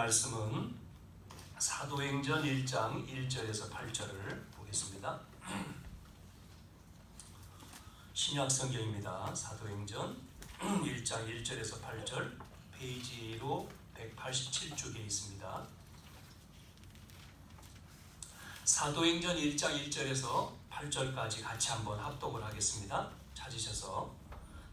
말씀은 사도행전 1장 1절에서 8절을 보겠습니다. 신약성경입니다. 사도행전 1장 1절에서 8절 페이지로 187쪽에 있습니다. 사도행전 1장 1절에서 8절까지 같이 한번 합독을 하겠습니다. 찾으셔서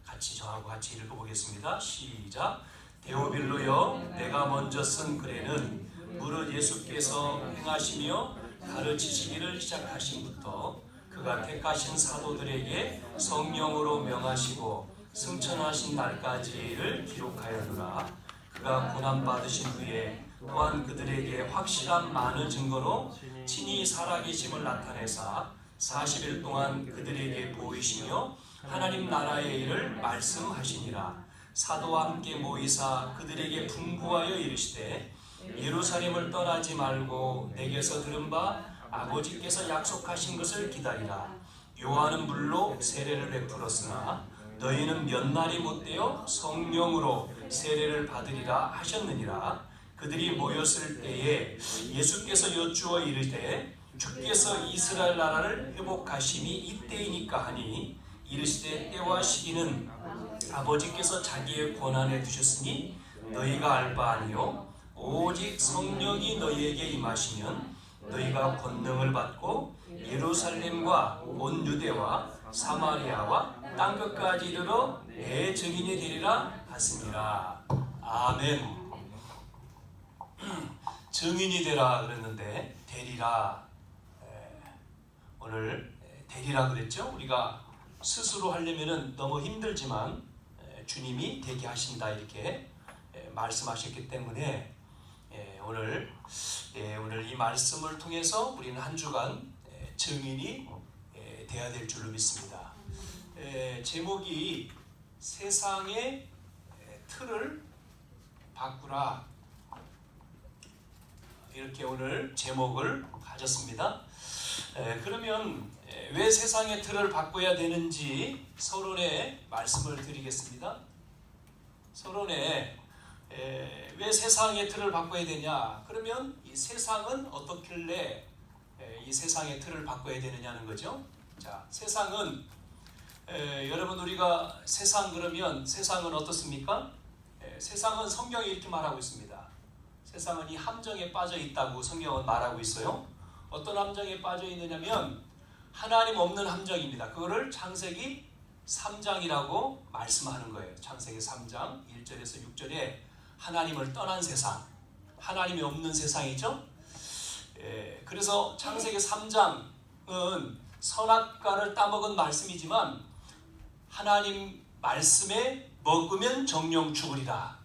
같이 저하고 같이 읽어보겠습니다. 시작. 데오빌로여, 내가 먼저 쓴 글에는 무릇 예수께서 행하시며 가르치시기를 시작하신부터 그가 택하신 사도들에게 성령으로 명하시고 승천하신 날까지를 기록하였노라. 그가 고난받으신 후에 또한 그들에게 확실한 많은 증거로 친히 살아계심을 나타내사 40일 동안 그들에게 보이시며 하나님 나라의 일을 말씀하시니라. 사도와 함께 모이사 그들에게 분부하여 이르시되 예루살렘을 떠나지 말고 내게서 들은 바 아버지께서 약속하신 것을 기다리라. 요한은 물로 세례를 베풀었으나 너희는 몇 날이 못되어 성령으로 세례를 받으리라 하셨느니라. 그들이 모였을 때에 예수께서 여쭈어 이르되 주께서 이스라엘 나라를 회복하심이 이때이니까 하니 이르시되 때와 시기는 아버지께서 자기의 권한에 두셨으니 너희가 알 바 아니요 오직 성령이 너희에게 임하시면 너희가 권능을 받고 예루살렘과 온 유대와 사마리아와 땅끝까지 이르러 내 증인이 되리라 하시니라. 아멘. 증인이 되라 그랬는데 되리라. 오늘 되리라 그랬죠. 우리가 스스로 하려면 너무 힘들지만 주님이 되게 하신다 이렇게 말씀하셨기 때문에 오늘 이 말씀을 통해서 우리는 한 주간 증인이 되어야 될 줄로 믿습니다. 제목이 세상의 틀을 바꾸라, 이렇게 오늘 제목을 가졌습니다. 그러면 왜 세상의 틀을 바꿔야 되는지 서론에 말씀을 드리겠습니다. 서론에 왜 세상의 틀을 바꿔야 되냐? 그러면 이 세상은 어떻길래 이 세상의 틀을 바꿔야 되느냐는 거죠. 자, 세상은 여러분 우리가 세상 그러면 세상은 어떻습니까? 세상은 성경이 이렇게 말하고 있습니다. 세상은 이 함정에 빠져 있다고 성경은 말하고 있어요. 어떤 함정에 빠져 있느냐면 하나님 없는 함정입니다. 그거를 창세기 3장이라고 말씀하는 거예요. 창세기 3장 1절에서 6절에 하나님을 떠난 세상, 하나님이 없는 세상이죠. 그래서 창세기 3장은 선악과를 따먹은 말씀이지만 하나님 말씀에 먹으면 정령 죽으리라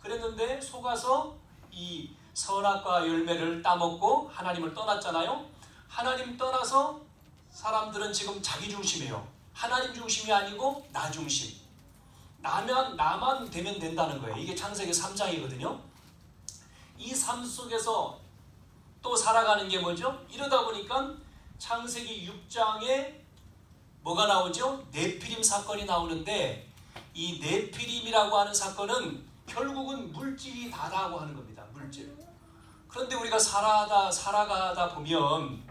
그랬는데 속아서 이 선악과 열매를 따먹고 하나님을 떠났잖아요. 하나님 떠나서 사람들은 지금 자기 중심이에요. 하나님 중심이 아니고 나 중심. 나만 되면 된다는 거예요. 이게 창세기 3장이거든요. 이 삶 속에서 또 살아가는 게 뭐죠? 이러다 보니까 창세기 6장에 뭐가 나오죠? 네피림 사건이 나오는데 이 네피림이라고 하는 사건은 결국은 물질이 다라고 하는 겁니다. 물질. 그런데 우리가 살아가다 보면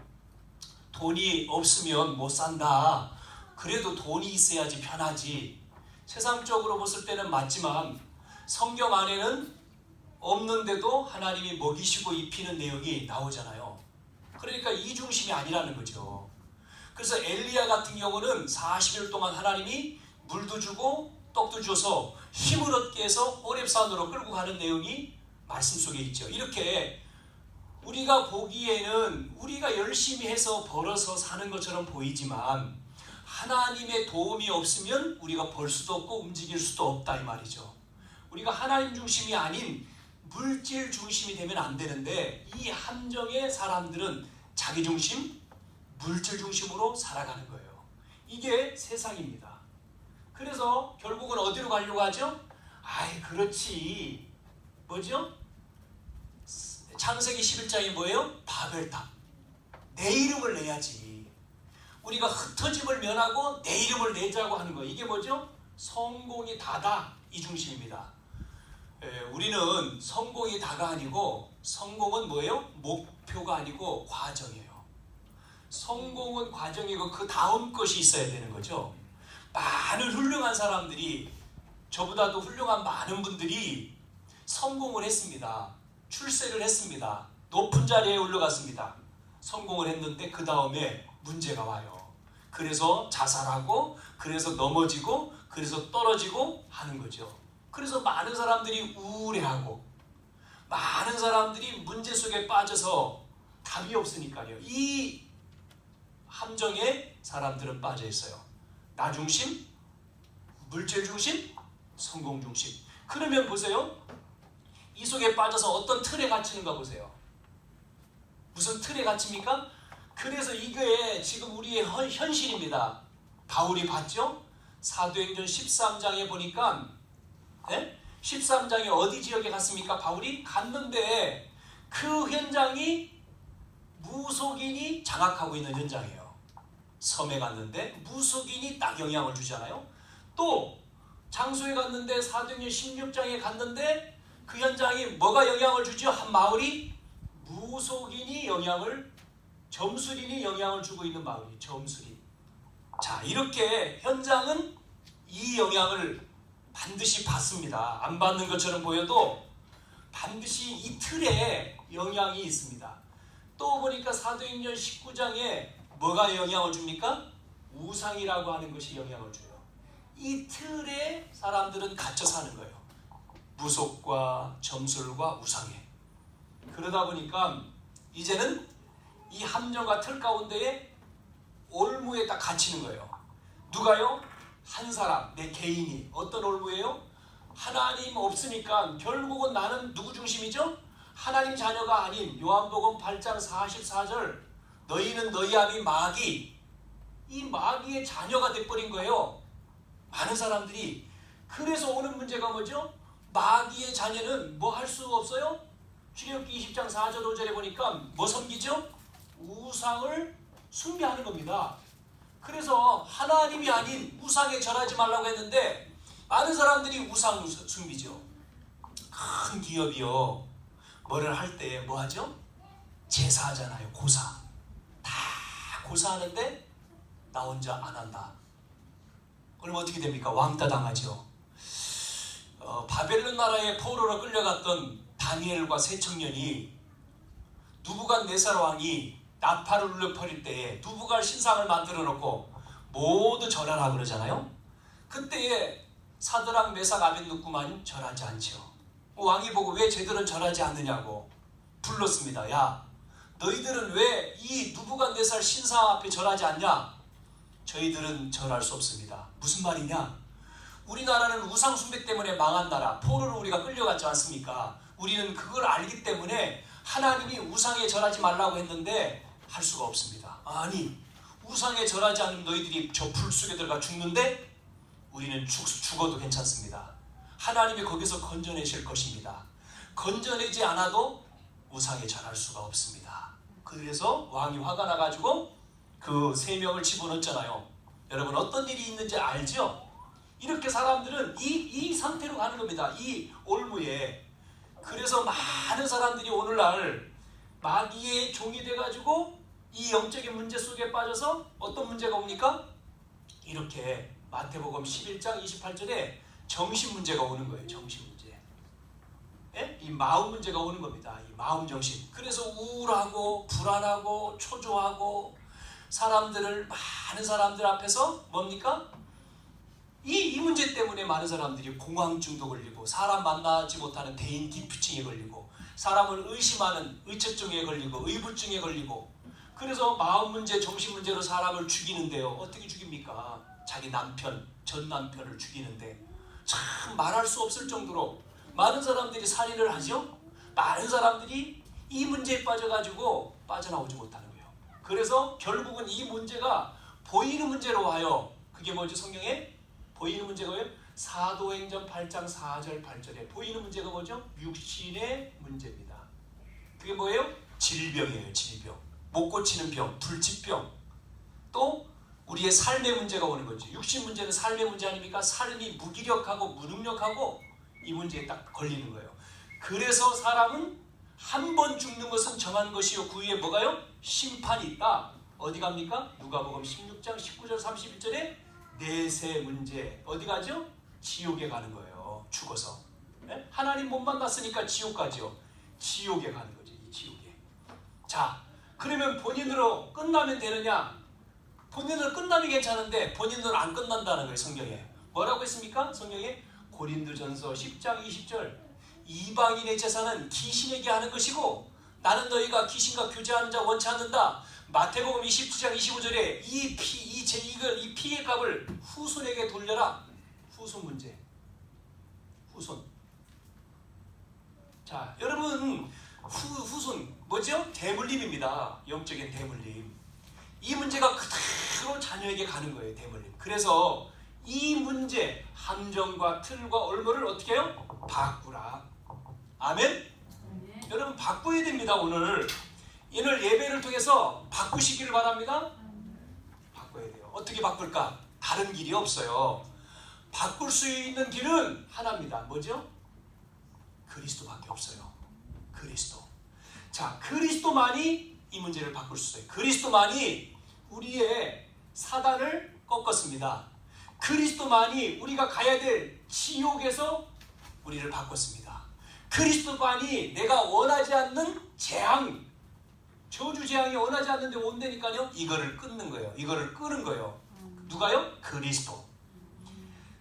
돈이 없으면 못 산다. 그래도 돈이 있어야지 편하지. 세상적으로 봤을 때는 맞지만 성경 안에는 없는데도 하나님이 먹이시고 입히는 내용이 나오잖아요. 그러니까 이 중심이 아니라는 거죠. 그래서 엘리야 같은 경우는 40일 동안 하나님이 물도 주고 떡도 줘서 힘을 얻게 해서 호렙산으로 끌고 가는 내용이 말씀 속에 있죠. 이렇게 우리가 보기에는 우리가 열심히 해서 벌어서 사는 것처럼 보이지만 하나님의 도움이 없으면 우리가 벌 수도 없고 움직일 수도 없다 이 말이죠. 우리가 하나님 중심이 아닌 물질 중심이 되면 안 되는데 이 함정의 사람들은 자기 중심, 물질 중심으로 살아가는 거예요. 이게 세상입니다. 그래서 결국은 어디로 가려고 하죠? 아이 그렇지. 뭐죠? 창세기 11장이 뭐예요? 바벨탑. 내 이름을 내야지. 우리가 흩어짐을 면하고 내 이름을 내자고 하는 거예요. 이게 뭐죠? 성공이 다다 이 중심입니다. 우리는 성공이 다가 아니고 성공은 뭐예요? 목표가 아니고 과정이에요. 성공은 과정이고 그 다음 것이 있어야 되는 거죠. 많은 훌륭한 사람들이, 저보다도 훌륭한 많은 분들이 성공을 했습니다. 출세를 했습니다. 높은 자리에 올라갔습니다. 성공을 했는데 그 다음에 문제가 와요. 그래서 자살하고, 그래서 넘어지고, 그래서 떨어지고 하는 거죠. 그래서 많은 사람들이 우울해하고, 많은 사람들이 문제 속에 빠져서 답이 없으니까요. 이 함정에 사람들은 빠져 있어요. 나 중심, 물질 중심, 성공 중심. 그러면 보세요. 이 속에 빠져서 어떤 틀에 갇히는가 보세요. 무슨 틀에 갇힙니까? 그래서 이게 지금 우리의 현실입니다. 바울이 봤죠? 사도행전 13장에 보니까 13장에 어디 지역에 갔습니까? 바울이 갔는데 그 현장이 무속인이 장악하고 있는 현장이에요. 섬에 갔는데 무속인이 딱 영향을 주잖아요. 또 장소에 갔는데 사도행전 16장에 갔는데 그 현장이 뭐가 영향을 주죠? 한 마을이 무속인이 점술인이 영향을 주고 있는 마을이 점술인. 자, 이렇게 현장은 이 영향을 반드시 받습니다. 안 받는 것처럼 보여도 반드시 이 틀에 영향이 있습니다. 또 보니까 사도행전 19장에 뭐가 영향을 줍니까? 우상이라고 하는 것이 영향을 줘요. 이 틀에 사람들은 갇혀 사는 거예요. 무속과 점술과 우상에. 그러다 보니까 이제는 이 함정과 틀 가운데에 올무에 딱 갇히는 거예요. 누가요? 한 사람, 내 개인이. 어떤 올무예요? 하나님 없으니까 결국은 나는 누구 중심이죠? 하나님 자녀가 아닌 요한복음 8장 44절 너희는 너희 아비 마귀, 이 마귀의 자녀가 돼버린 거예요. 많은 사람들이. 그래서 오는 문제가 뭐죠? 마귀의 자녀는 뭐 할 수 없어요? 출애굽기 20장 4절 5절에 보니까 뭐 섬기죠? 우상을 숭배하는 겁니다. 그래서 하나님이 아닌 우상에 절하지 말라고 했는데 많은 사람들이 우상 숭배죠. 큰 기업이요, 뭐를 할 때 뭐 하죠? 제사하잖아요. 고사. 다 고사하는데 나 혼자 안 한다. 그럼 어떻게 됩니까? 왕따 당하죠. 바벨론 나라에 포로로 끌려갔던 다니엘과 세 청년이 누부갓네살 왕이 나팔을 울려 퍼릴 때에 누부갈 신상을 만들어 놓고 모두 절하라 그러잖아요. 그때에 사드락 메삭 아벳느고만 절하지 않죠. 왕이 보고 왜 쟤들은 절하지 않느냐고 불렀습니다. 야, 너희들은 왜 이 누부갓네살 신상 앞에 절하지 않냐? 저희들은 절할 수 없습니다. 무슨 말이냐? 우리나라는 우상 숭배 때문에 망한 나라, 포로로 우리가 끌려갔지 않습니까? 우리는 그걸 알기 때문에 하나님이 우상에 절하지 말라고 했는데 할 수가 없습니다. 아니, 우상에 절하지 않으면 너희들이 저 불 속에 들어가 죽는데 우리는 죽어도 괜찮습니다. 하나님이 거기서 건져내실 것입니다. 건져내지 않아도 우상에 절할 수가 없습니다. 그래서 왕이 화가 나가지고 그 세 명을 집어넣었잖아요. 여러분 어떤 일이 있는지 알죠? 이렇게 사람들은 이 상태로 가는 겁니다. 이 올무에. 그래서 많은 사람들이 오늘날 마귀의 종이 돼가지고 이 영적인 문제 속에 빠져서 어떤 문제가 옵니까? 이렇게 마태복음 11장 28절에 정신 문제가 오는 거예요. 정신 문제. 예? 이 마음 문제가 오는 겁니다. 이 마음 정신. 그래서 우울하고 불안하고 초조하고 많은 사람들 앞에서 뭡니까? 이 문제 때문에 많은 사람들이 공황증도 걸리고 사람 만나지 못하는 대인 기피증에 걸리고 사람을 의심하는 의처증에 걸리고 의부증에 걸리고 그래서 마음 문제, 정신 문제로 사람을 죽이는데요. 어떻게 죽입니까? 자기 남편, 전 남편을 죽이는데 참 말할 수 없을 정도로 많은 사람들이 살인을 하죠. 많은 사람들이 이 문제에 빠져가지고 빠져나오지 못하는 거예요. 그래서 결국은 이 문제가 보이는 문제로 와요. 그게 뭐죠? 성경에? 보이는 문제가 왜요? 사도행전 8장 4절 8절에 보이는 문제가 뭐죠? 육신의 문제입니다. 그게 뭐예요? 질병이에요. 질병. 못 고치는 병, 불치병. 또 우리의 삶의 문제가 오는 거죠. 육신 문제는 삶의 문제 아닙니까? 삶이 무기력하고 무능력하고 이 문제에 딱 걸리는 거예요. 그래서 사람은 한 번 죽는 것은 정한 것이요 그 위에 뭐가요? 심판이 있다. 어디 갑니까? 누가복음 16장 19절 31절에 내세 문제 어디 가죠? 지옥에 가는 거예요. 죽어서. 네? 하나님 못 만났으니까 지옥 가죠. 지옥에 가는 거죠. 이 지옥에. 자, 그러면 본인으로 끝나면 되느냐? 본인으로 끝나면 괜찮은데 본인으로 안 끝난다는 거예요. 성경에. 뭐라고 했습니까? 성경에 고린도전서 10장 20절 이방인의 제사는 귀신에게 하는 것이고 나는 너희가 귀신과 교제하는 자 원치 않는다. 마태복음 27장 25절에 이 피의 값을 후손에게 돌려라. 후손 문제. 후손. 자, 여러분 후손 뭐죠? 대물림입니다. 영적인 대물림. 이 문제가 그대로 자녀에게 가는 거예요. 대물림. 그래서 이 문제 함정과 틀과 올무를 어떻게 해요? 바꾸라. 아멘? 여러분 바꿔야 됩니다. 오늘 예배를 통해서 바꾸시기를 바랍니다. 바꿔야 돼요. 어떻게 바꿀까? 다른 길이 없어요. 바꿀 수 있는 길은 하나입니다. 뭐죠? 그리스도밖에 없어요. 그리스도. 자, 그리스도만이 이 문제를 바꿀 수 있어요. 그리스도만이 우리의 사단을 꺾었습니다. 그리스도만이 우리가 가야 될 지옥에서 우리를 바꿨습니다. 그리스도만이 내가 원하지 않는 재앙, 저주 재앙이 원하지 않는데 온다니까요. 이거를 끊는 거예요. 이거를 끄는 거예요. 누가요? 그리스도.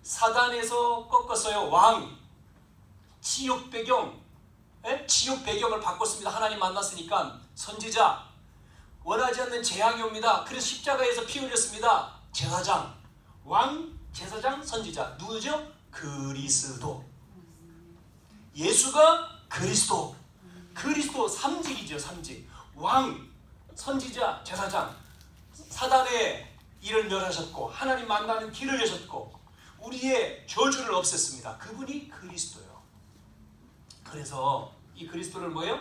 사단에서 꺾었어요. 왕. 지옥 배경. 지옥 배경을 바꿨습니다. 하나님 만났으니까. 선지자. 원하지 않는 재앙이 옵니다. 그래서 십자가에서 피 흘렸습니다. 제사장. 왕, 제사장, 선지자. 누구죠? 그리스도. 예수가 그리스도. 그리스도 삼직이죠. 삼직. 왕, 선지자, 제사장. 사단의 일을 멸하셨고 하나님 만나는 길을 여셨고 우리의 저주를 없앴습니다. 그분이 그리스도예요. 그래서 이 그리스도를 뭐예요?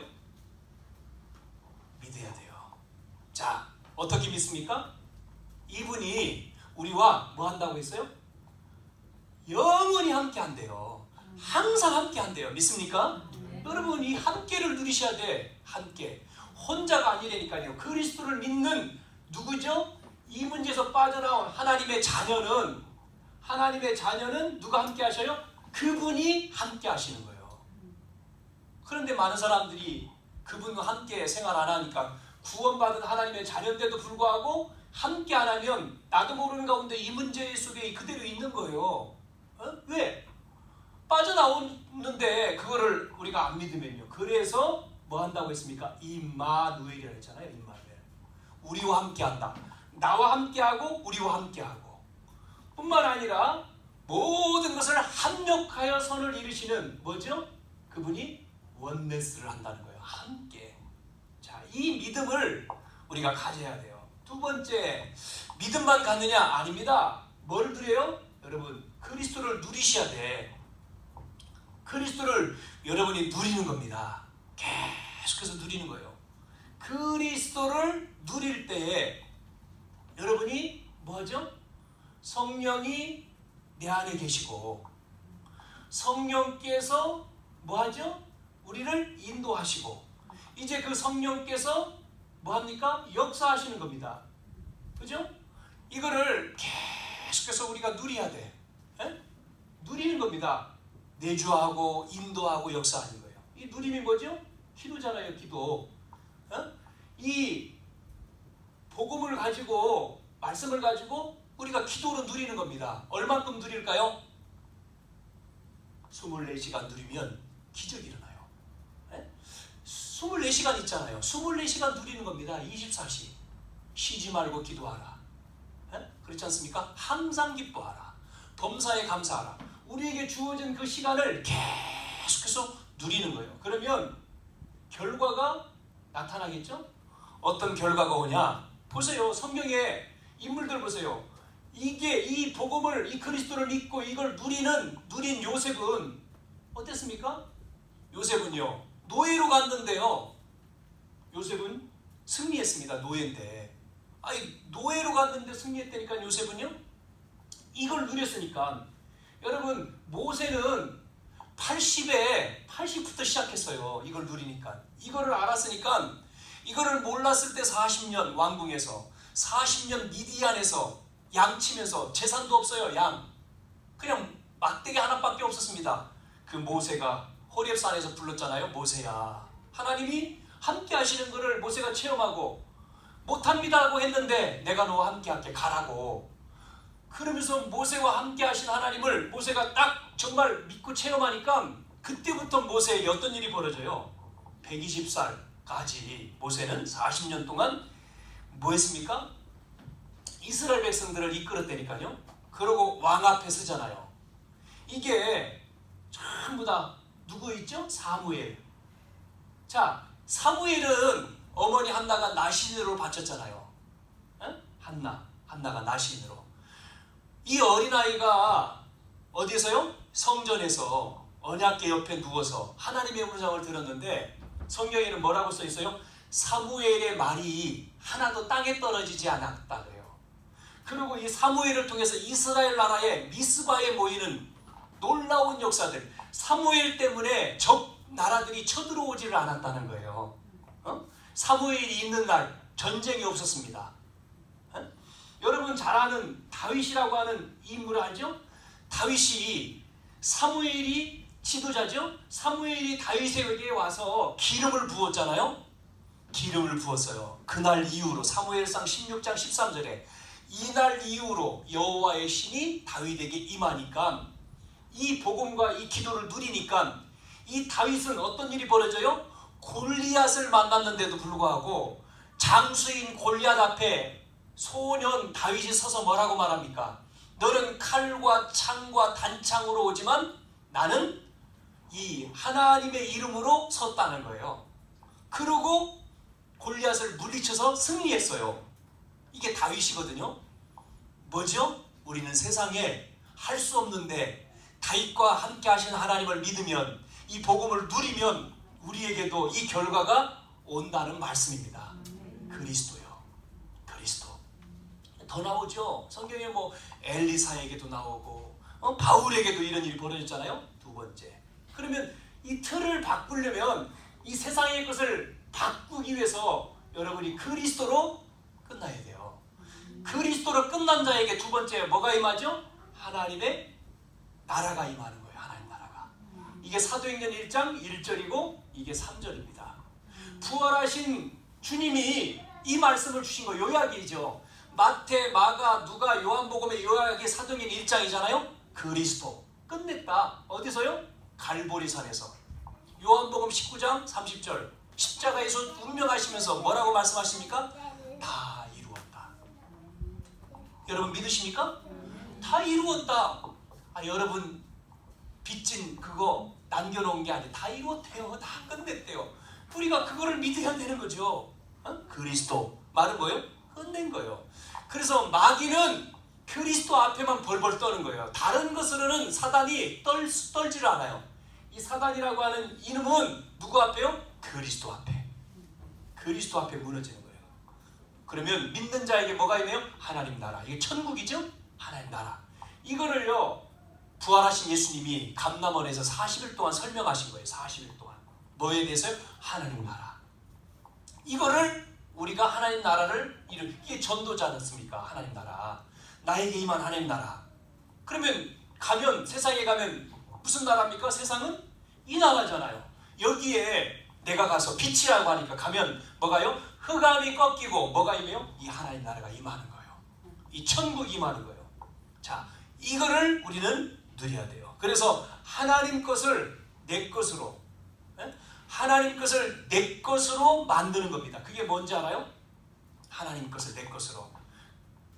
믿어야 돼요. 자, 어떻게 믿습니까? 이분이 우리와 뭐 한다고 했어요? 영원히 함께 한대요. 항상 함께 한대요. 믿습니까? 여러분 이 함께를 누리셔야 돼. 함께. 혼자가 아니라니까요. 그리스도를 믿는 누구죠? 이 문제에서 빠져나온 하나님의 자녀는 누가 함께 하셔요? 그분이 함께 하시는 거예요. 그런데 많은 사람들이 그분과 함께 생활 안 하니까 구원받은 하나님의 자녀인데도 불구하고 함께 안 하면 나도 모르는 가운데 이 문제 속에 그대로 있는 거예요. 왜? 빠져나오는데 그거를 우리가 안 믿으면요. 그래서 뭐 한다고 했습니까? 임마누엘이라고 했잖아요. 임마누엘. 우리와 함께한다. 나와 함께하고 우리와 함께하고 뿐만 아니라 모든 것을 합력하여 선을 이루시는 뭐죠? 그분이 원네스를 한다는 거예요. 함께. 자, 이 믿음을 우리가 가져야 돼요. 두 번째, 믿음만 갖느냐? 아닙니다. 뭘 누려요? 여러분, 그리스도를 누리셔야 돼. 그리스도를 여러분이 누리는 겁니다. 계속해서 누리는 거예요. 그리스도를 누릴 때에 여러분이 뭐죠? 성령이 내 안에 계시고 성령께서 뭐하죠? 우리를 인도하시고 이제 그 성령께서 뭐합니까? 역사하시는 겁니다. 그죠? 이거를 계속해서 우리가 누려야 돼. 누리는 겁니다. 내주하고 인도하고 역사하는 거예요. 이 누림이 뭐죠? 기도잖아요. 기도. 이 복음을 가지고 말씀을 가지고 우리가 기도로 누리는 겁니다. 얼만큼 누릴까요? 24시간 누리면 기적이 일어나요. 24시간 있잖아요. 24시간 누리는 겁니다. 24시. 쉬지 말고 기도하라. 그렇지 않습니까? 항상 기뻐하라. 범사에 감사하라. 우리에게 주어진 그 시간을 계속해서 누리는 거예요. 그러면 결과가 나타나겠죠? 어떤 결과가 오냐? 보세요. 성경의 인물들 보세요. 이 복음을, 이 그리스도를 믿고 이걸 누린 요셉은 어땠습니까? 요셉은요, 노예로 갔는데요. 요셉은 승리했습니다. 노예인데. 노예로 갔는데 승리했다니까 요셉은요? 이걸 누렸으니까. 여러분, 모세는 80부터 시작했어요. 이걸 누리니까. 이거를 알았으니까, 이거를 몰랐을 때 40년 왕궁에서, 40년 미디안에서 양치면서, 재산도 없어요. 양 그냥 막대기 하나밖에 없었습니다. 그 모세가 호렙산에서 불렀잖아요. 모세야, 하나님이 함께 하시는 것을 모세가 체험하고, 못합니다 하고 했는데 내가 너와 함께 할게, 가라고. 그러면서 모세와 함께 하신 하나님을 모세가 딱 정말 믿고 체험하니까, 그때부터 모세에게 어떤 일이 벌어져요? 120살까지 모세는 40년 동안 뭐 했습니까? 이스라엘 백성들을 이끌었다니까요. 그러고 왕 앞에 서잖아요. 이게 전부 다 누구 있죠? 사무엘. 자, 사무엘은 어머니 한나가 나신으로 바쳤잖아요. 한나가 나신으로. 이 어린아이가 어디서요? 성전에서 언약궤 옆에 누워서 하나님의 음성을 들었는데, 성경에는 뭐라고 써 있어요? 사무엘의 말이 하나도 땅에 떨어지지 않았다 그래요. 그리고 이 사무엘을 통해서 이스라엘 나라의 미스바에 모이는 놀라운 역사들, 사무엘 때문에 적 나라들이 쳐들어오지를 않았다는 거예요. 사무엘이 있는 날 전쟁이 없었습니다. 여러분 잘 아는 다윗이라고 하는 인물을 알죠? 다윗이, 사무엘이 지도자죠? 사무엘이 다윗에게 와서 기름을 부었잖아요. 기름을 부었어요. 그날 이후로 사무엘상 16장 13절에 이날 이후로 여호와의 신이 다윗에게 임하니까, 이 복음과 이 기도를 누리니까 이 다윗은 어떤 일이 벌어져요? 골리앗을 만났는데도 불구하고 장수인 골리앗 앞에 소년 다윗이 서서 뭐라고 말합니까? 너는 칼과 창과 단창으로 오지만 나는 이 하나님의 이름으로 섰다는 거예요. 그러고 골리앗을 물리쳐서 승리했어요. 이게 다윗이거든요. 뭐죠? 우리는 세상에 할 수 없는데 다윗과 함께 하신 하나님을 믿으면, 이 복음을 누리면 우리에게도 이 결과가 온다는 말씀입니다. 그리스도요. 그리스도. 더 나오죠. 성경에 뭐 엘리사에게도 나오고, 바울에게도 이런 일이 벌어졌잖아요. 두 번째. 그러면 이 틀을 바꾸려면, 이 세상의 것을 바꾸기 위해서 여러분이 그리스도로 끝나야 돼요. 그리스도로 끝난 자에게 두 번째 뭐가 임하죠? 하나님의 나라가 임하는 거예요. 하나님 나라가. 이게 사도행전 1장 1절이고 이게 3절입니다. 부활하신 주님이 이 말씀을 주신 거 요약이죠. 마태, 마가, 누가, 요한복음의 요약이 사도행전 1장이잖아요. 그리스도 끝냈다. 어디서요? 갈보리산에서. 요한복음 19장 30절 십자가에서 운명하시면서 뭐라고 말씀하십니까? 다 이루었다. 여러분 믿으십니까? 다 이루었다. 여러분 빚진 그거 남겨놓은 게 아니에요. 다 이루었대요. 다 끝냈대요. 우리가 그거를 믿어야 되는 거죠. 그리스도 말은 뭐예요? 끝낸 거예요. 그래서 마귀는 그리스도 앞에만 벌벌 떠는 거예요. 다른 것으로는 사단이 떨지를 않아요. 이 사단이라고 하는 이놈은 누구 앞에요? 그리스도 앞에. 그리스도 앞에 무너지는 거예요. 그러면 믿는 자에게 뭐가 있네요? 하나님 나라. 이게 천국이죠? 하나님 나라. 이거를요, 부활하신 예수님이 감람원에서 40일 동안 설명하신 거예요. 40일 동안. 뭐에 대해서요? 하나님 나라. 이거를 우리가 하나님 나라를 이게 전도지 않습니까? 하나님 나라. 나에게 임한 하나님 나라. 그러면 세상에 가면 무슨 나라입니까? 세상은 이 나라잖아요. 여기에 내가 가서 빛이라고 하니까 가면 뭐가요? 흑암이 꺾이고 뭐가 임해요? 이 하나님 나라가 임하는 거예요. 이 천국이 임하는 거예요. 자, 이거를 우리는 누려야 돼요. 그래서 하나님 것을 내 것으로, 하나님 것을 내 것으로 만드는 겁니다. 그게 뭔지 알아요? 하나님 것을 내 것으로.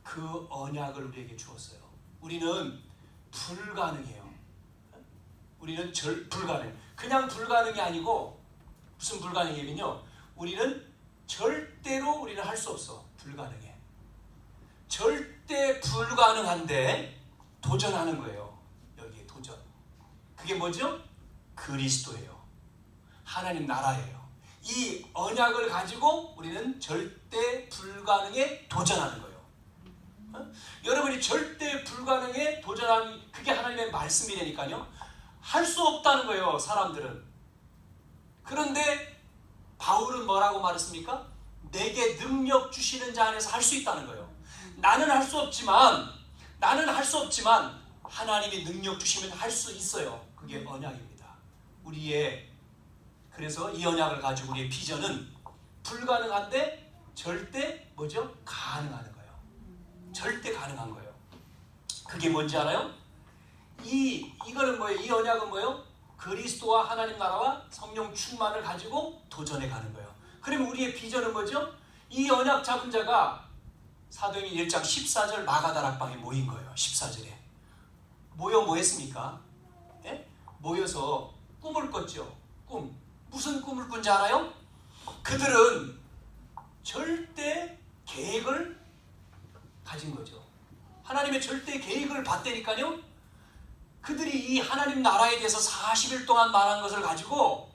그 언약을 우리에게 주었어요. 우리는 불가능해요. 우리는 불가능. 그냥 불가능이 아니고 무슨 불가능이면요, 우리는 절대로 우리는 할 수 없어. 불가능해. 절대 불가능한데 도전하는 거예요. 여기에 도전. 그게 뭐죠? 그리스도예요. 하나님 나라예요. 이 언약을 가지고 우리는 절대 불가능에 도전하는 거예요. 여러분이 절대 불가능에 도전하는, 그게 하나님의 말씀이라니까요. 할 수 없다는 거예요, 사람들은. 그런데 바울은 뭐라고 말했습니까? 내게 능력 주시는 자 안에서 할 수 있다는 거예요. 나는 할 수 없지만 하나님이 능력 주시면 할 수 있어요. 그게 언약입니다. 그래서 이 언약을 가지고 우리의 비전은 불가능한데 절대 뭐죠? 가능하는 거예요. 절대 가능한 거예요. 그게 뭔지 알아요? 이거는 뭐예요? 이 언약은 뭐예요? 그리스도와 하나님 나라와 성령 충만을 가지고 도전해 가는 거예요. 그러면 우리의 비전은 뭐죠? 이 언약 잡은 자가 사도행전 1장 14절 마가다락방에 모인 거예요. 14절에 모여 뭐 했습니까? 예? 모여서 꿈을 꿨죠. 무슨 꿈을 꾼지 알아요? 그들은 절대 계획을 가진 거죠. 하나님의 절대 계획을 봤다니까요. 그들이 이 하나님 나라에 대해서 40일 동안 말한 것을 가지고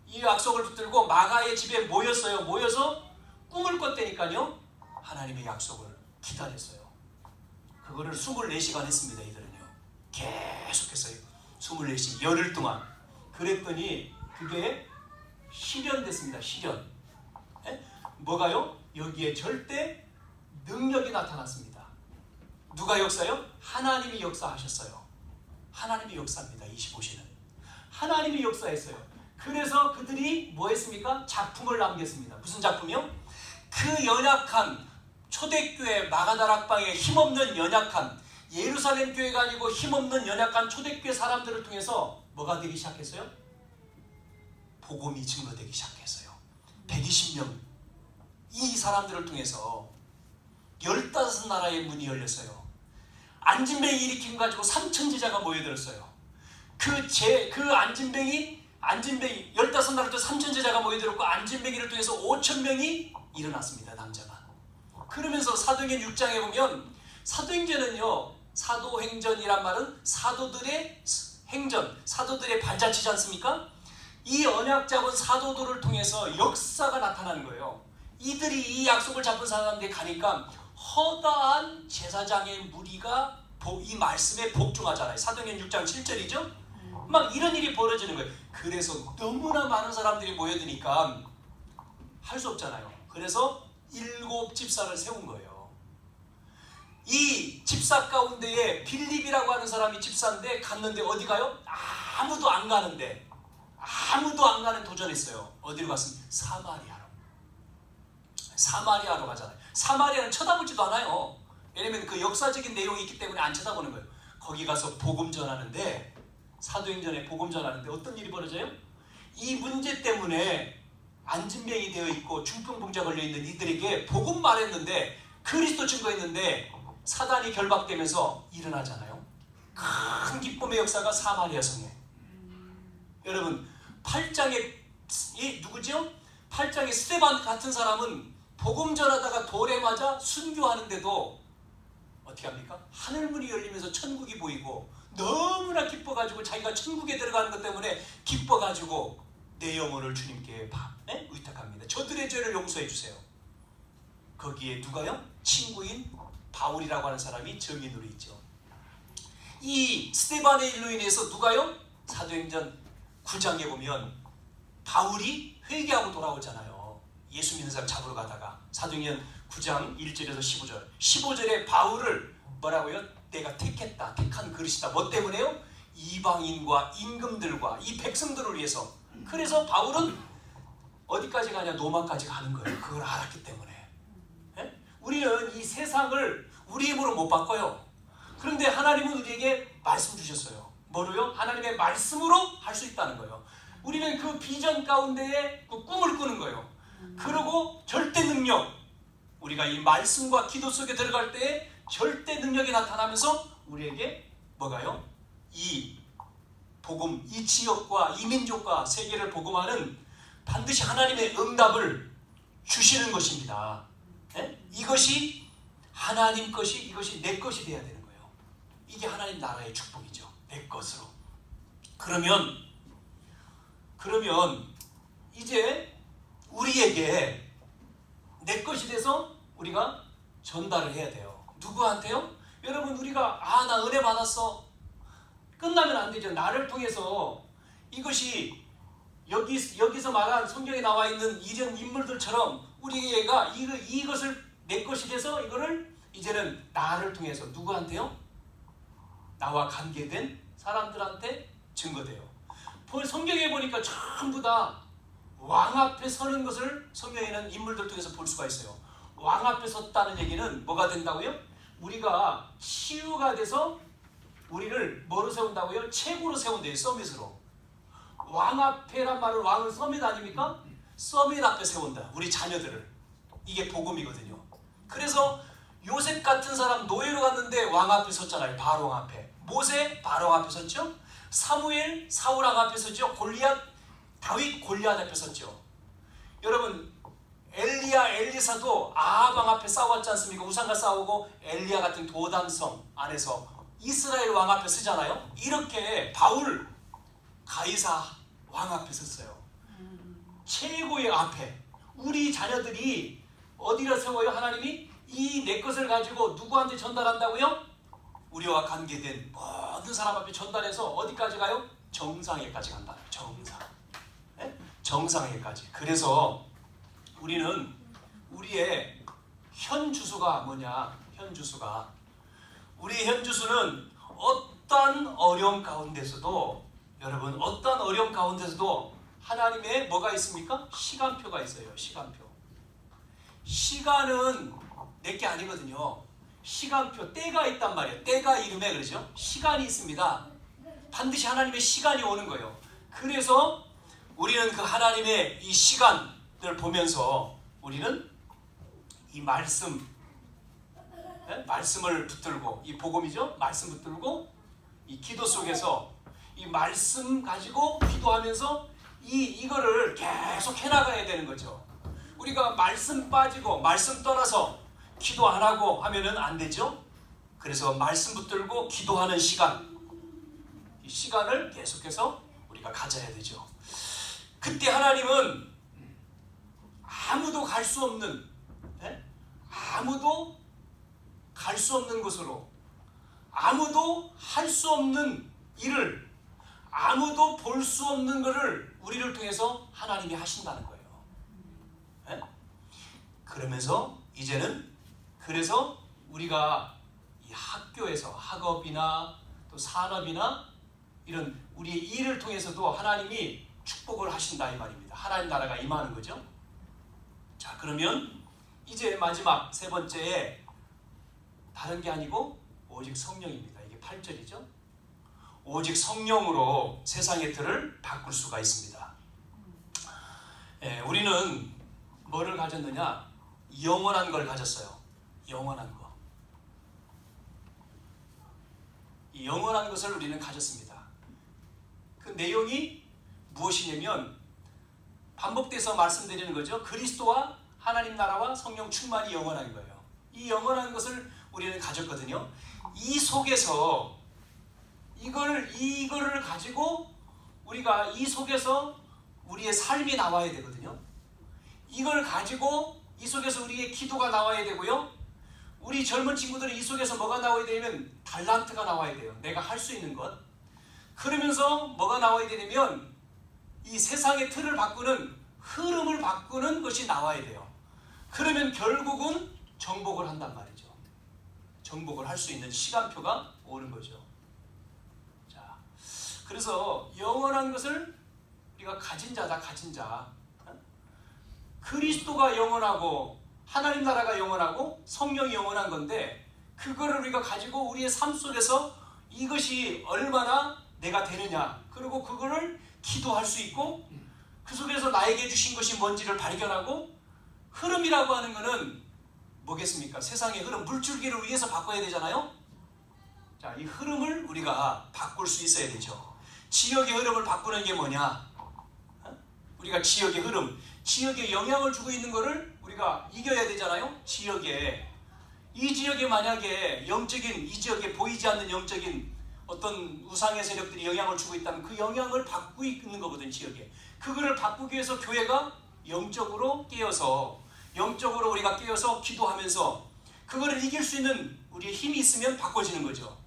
이 약속을 붙들고 마가의 집에 모였어요. 모여서 꿈을 꿨다니까요. 하나님의 약속을 기다렸어요. 그거를 24시간 했습니다. 이들은요. 계속했어요. 24시간 열흘 동안. 그랬더니 그게 실현됐습니다. 실현. 에? 뭐가요? 여기에 절대 능력이 나타났습니다. 누가 역사요? 하나님이 역사하셨어요. 하나님이 역사합니다. 25시는 하나님이 역사했어요. 그래서 그들이 뭐 했습니까? 작품을 남겼습니다. 무슨 작품이요? 그 연약한 초대교회 마가다락방에 힘없는 연약한 예루살렘 교회가 아니고 힘없는 연약한 초대교회 사람들을 통해서 뭐가 되기 시작했어요? 복음이 증거되기 시작했어요. 120명 이 사람들을 통해서 15나라의 문이 열렸어요. 안진뱅이 일으킴 가지고 3,000제자가 모여들었어요. 그 안진뱅이 15나라도 3,000제자가 모여들었고 안진뱅이를 통해서 5,000명이 일어났습니다. 남자가. 그러면서 사도행전 6장에 보면 사도행전은요. 사도행전이란 말은 사도들의 행전, 사도들의 발자취지 않습니까? 이 언약 잡은 사도들을 통해서 역사가 나타나는 거예요. 이들이 이 약속을 잡은 사람들이 가니까 허다한 제사장의 무리가 이 말씀에 복종하잖아요. 사도행전 6장 7절이죠. 막 이런 일이 벌어지는 거예요. 그래서 너무나 많은 사람들이 모여드니까 할 수 없잖아요. 그래서 7집사를 세운 거예요. 이 집사 가운데에 빌립이라고 하는 사람이 집사인데 갔는데 어디 가요? 아무도 안 가는데 아무도 안 가는 도전했어요. 어디로 갔습니까? 사마리아로 가잖아요. 사마리아는 쳐다보지도 않아요. 왜냐면 그 역사적인 내용이 있기 때문에 안 쳐다보는 거예요. 거기 가서 복음 전하는데 사도행전에 복음 전하는데 어떤 일이 벌어져요? 이 문제 때문에 안진병이 되어 있고 중풍병자 걸려 있는 이들에게 복음 말했는데 그리스도 증거했는데 사단이 결박되면서 일어나잖아요. 큰 기쁨의 역사가 사마리아 성에. 여러분 8장에 누구죠? 8장에 스데반 같은 사람은 복음 전하다가 돌에 맞아 순교하는데도 어떻게 합니까? 하늘문이 열리면서 천국이 보이고 너무나 기뻐가지고 자기가 천국에 들어가는 것 때문에 기뻐가지고 내 영혼을 주님께 의탁합니다. 저들의 죄를 용서해 주세요. 거기에 누가요? 친구인 바울이라고 하는 사람이 증인으로 있죠. 이 스데반의 일로 인해서 누가요? 사도행전 9장에 보면 바울이 회개하고 돌아오잖아요. 예수 믿는 사람 잡으러 가다가 사도행전 9장 1절에서 15절에 바울을 뭐라고요? 내가 택한 그릇이다. 뭐 때문에요? 이방인과 임금들과 이 백성들을 위해서. 그래서 바울은 어디까지 가냐? 로마까지 가는 거예요. 그걸 알았기 때문에. 예? 우리는 이 세상을 우리 힘으로 못 바꿔요. 그런데 하나님은 우리에게 말씀 주셨어요. 뭐로요? 하나님의 말씀으로 할 수 있다는 거예요. 우리는 그 비전 가운데에 그 꿈을 꾸는 거예요. 그리고 절대 능력, 우리가 이 말씀과 기도 속에 들어갈 때에 절대 능력이 나타나면서 우리에게 뭐가요? 이 복음, 이 지역과 이 민족과 세계를 복음하는 반드시 하나님의 응답을 주시는 것입니다. 네? 이것이 하나님 것이, 이것이 내 것이 돼야 되는 거예요. 이게 하나님 나라의 축복이죠. 내 것으로. 그러면 이제 우리에게 내 것이 돼서 우리가 전달을 해야 돼요. 누구한테요? 여러분, 우리가 나 은혜 받았어. 끝나면 안 되죠. 나를 통해서 이것이 여기서 말한 성경에 나와 있는 이런 인물들처럼 우리가 이것을 내 것이 돼서 이거를 이제는 나를 통해서 누구한테요? 나와 관계된 사람들한테 증거돼요. 성경에 보니까 전부 다 왕 앞에 서는 것을 성경에는 인물들 통해서 볼 수가 있어요. 왕 앞에 섰다는 얘기는 뭐가 된다고요? 우리가 치유가 돼서 우리를 뭐로 세운다고요? 책으로 세운대요. 서밋으로. 왕 앞에란 말은 왕은 서밋 아닙니까? 서밋 앞에 세운다. 우리 자녀들을. 이게 복음이거든요. 그래서 요셉 같은 사람 노예로 갔는데 왕 앞에 섰잖아요. 바로 왕 앞에. 모세 바로 앞에 섰죠. 사무엘 사울 왕 앞에 섰죠. 골리앗 다윗 골리앗 앞에 섰죠. 여러분 엘리야 엘리사도 아합 왕 앞에 싸웠지 않습니까? 우상과 싸우고 엘리야 같은 도담성 안에서 이스라엘 왕 앞에 서잖아요. 이렇게 바울 가이사 왕 앞에 섰어요. 최고의 앞에. 우리 자녀들이 어디를 세워요? 하나님이 이 내 것을 가지고 누구한테 전달한다고요? 우리와 관계된 모든 사람 앞에 전달해서 어디까지 가요? 정상에까지 간다. 정상. 네? 정상에까지. 그래서 우리는 우리의 현 주소가 뭐냐? 현 주소가 우리의 현 주소는 어떤 어려움 가운데서도 여러분 어떤 어려움 가운데서도 하나님의 뭐가 있습니까? 시간표가 있어요. 시간표. 시간은 내게 아니거든요. 시간표, 때가 있단 말이에요. 때가 이름에 그러죠. 시간이 있습니다. 반드시 하나님의 시간이 오는 거예요. 그래서 우리는 그 하나님의 이 시간을 보면서 우리는 이 말씀을 붙들고 이 복음이죠. 말씀 붙들고 이 기도 속에서 이 말씀 가지고 기도하면서 이거를 계속 해나가야 되는 거죠. 우리가 말씀 빠지고 말씀 떠나서 기도 안 하고 하면은 안 되죠. 그래서 말씀 붙들고 기도하는 시간, 이 시간을 계속해서 우리가 가져야 되죠. 그때 하나님은 아무도 갈 수 없는, 아무도 갈 수 없는 곳으로, 아무도 할 수 없는 일을, 아무도 볼 수 없는 것을 우리를 통해서 하나님이 하신다는 거예요. 그러면서 이제는 그래서 우리가 이 학교에서 학업이나 또 산업이나 이런 우리의 일을 통해서도 하나님이 축복을 하신다 이 말입니다. 하나님 나라가 임하는 거죠. 자, 그러면 이제 마지막 세 번째에 다른 게 아니고 오직 성령입니다. 이게 8절이죠. 오직 성령으로 세상의 틀을 바꿀 수가 있습니다. 우리는 뭐를 가졌느냐? 영원한 걸 가졌어요. 영원한 거. 이 영원한 것을 우리는 가졌습니다. 그 내용이 무엇이냐면 반복돼서 말씀드리는 거죠. 그리스도와 하나님 나라와 성령 충만이 영원한 거예요. 이 영원한 것을 우리는 가졌거든요. 이 속에서 이거를 가지고 우리가 이 속에서 우리의 삶이 나와야 되거든요. 이걸 가지고 이 속에서 우리의 기도가 나와야 되고요. 우리 젊은 친구들은 이 속에서 뭐가 나와야 되냐면 달란트가 나와야 돼요. 내가 할 수 있는 것. 그러면서 뭐가 나와야 되냐면 이 세상의 틀을 바꾸는 흐름을 바꾸는 것이 나와야 돼요. 그러면 결국은 정복을 한단 말이죠. 정복을 할 수 있는 시간표가 오는 거죠. 자, 그래서 영원한 것을 우리가 가진 자다. 가진 자. 그리스도가 영원하고 하나님 나라가 영원하고 성령이 영원한 건데 그거를 우리가 가지고 우리의 삶 속에서 이것이 얼마나 내가 되느냐, 그리고 그거를 기도할 수 있고 그 속에서 나에게 주신 것이 뭔지를 발견하고, 흐름이라고 하는 것은 뭐겠습니까? 세상의 흐름, 물줄기를 위해서 바꿔야 되잖아요. 자, 이 흐름을 우리가 바꿀 수 있어야 되죠. 지역의 흐름을 바꾸는 게 뭐냐? 우리가 지역의 흐름, 지역에 영향을 주고 있는 것을 우리가 이겨야 되잖아요. 이 지역에 만약에 영적인, 이 지역에 보이지 않는 영적인 어떤 우상의 세력들이 영향을 주고 있다면 그 영향을 바꾸고 있는 거거든. 지역에 그거를 바꾸기 위해서 교회가 영적으로 우리가 깨어서 기도하면서 그거를 이길 수 있는 우리의 힘이 있으면 바꿔지는 거죠.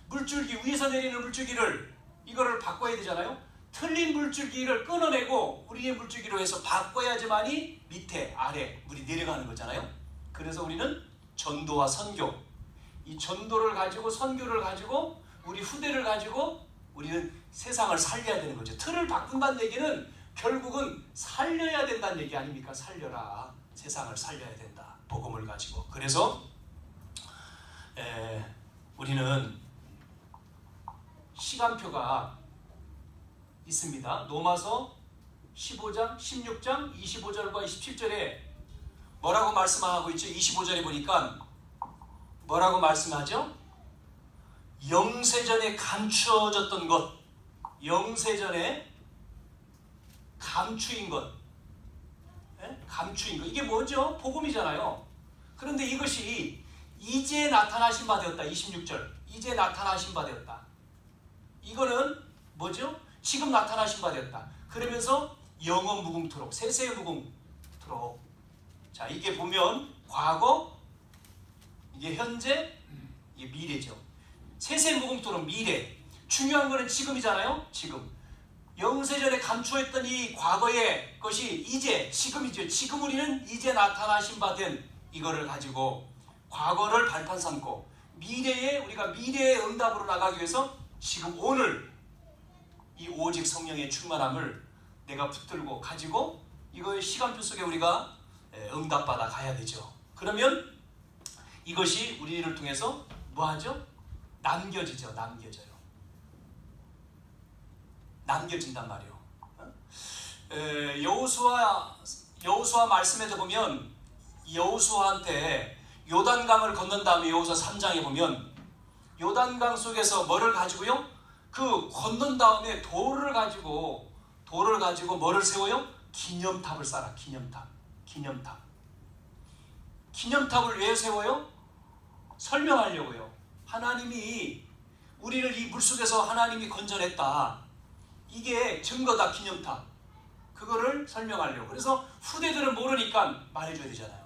물줄기 위에서 내리는 물줄기를 이거를 바꿔야 되잖아요. 틀린 물줄기를 끊어내고 우리의 물줄기로 해서 바꿔야지만이 밑에 아래 물이 내려가는 거잖아요. 그래서 우리는 전도와 선교, 이 전도를 가지고 선교를 가지고 우리 후대를 가지고 우리는 세상을 살려야 되는 거죠. 틀을 바꾼다는 얘기는 결국은 살려야 된다는 얘기 아닙니까? 살려라. 세상을 살려야 된다. 복음을 가지고. 그래서 우리는 시간표가 있습니다. 로마서 15장, 16장, 25절과 27절에 뭐라고 말씀하고 있죠? 25절에 보니까 뭐라고 말씀하죠? 영세전에 감추어졌던 것, 영세전에 감추인 것, 감추인 것. 이게 뭐죠? 복음이잖아요. 그런데 이것이 이제 나타나신 바 되었다. 26절. 이제 나타나신 바 되었다. 이거는 뭐죠? 지금 나타나신 바 되었다. 그러면서 영원 무궁토록, 세세 무궁토록. 자, 이게 보면 과거, 이게 현재, 이게 미래죠. 세세 무궁토록 미래. 중요한 거는 지금이잖아요. 지금. 영세전에 감추었던 이 과거의 것이 이제, 지금이죠. 지금 우리는 이제 나타나신 바 된 이거를 가지고 과거를 발판 삼고 미래에 우리가 미래의 응답으로 나가기 위해서 지금 오늘 이 오직 성령의 충만함을 내가 붙들고 가지고 이거의 시간표 속에 우리가 응답받아 가야 되죠. 그러면 이것이 우리를 통해서 뭐하죠? 남겨지죠. 남겨진단 말이에요. 여호수아 말씀에도 보면 여호수아한테 요단강을 건넌 다음에 여호수아 3장에 보면 요단강 속에서 뭐를 가지고요? 그 건넌 다음에 돌을 가지고 뭐를 세워요? 기념탑을 쌓아. 기념탑을 왜 세워요? 설명하려고요. 하나님이 우리를 이 물속에서 하나님이 건져냈다. 이게 증거다. 기념탑. 그거를 설명하려고. 그래서 후대들은 모르니까 말해줘야 되잖아요.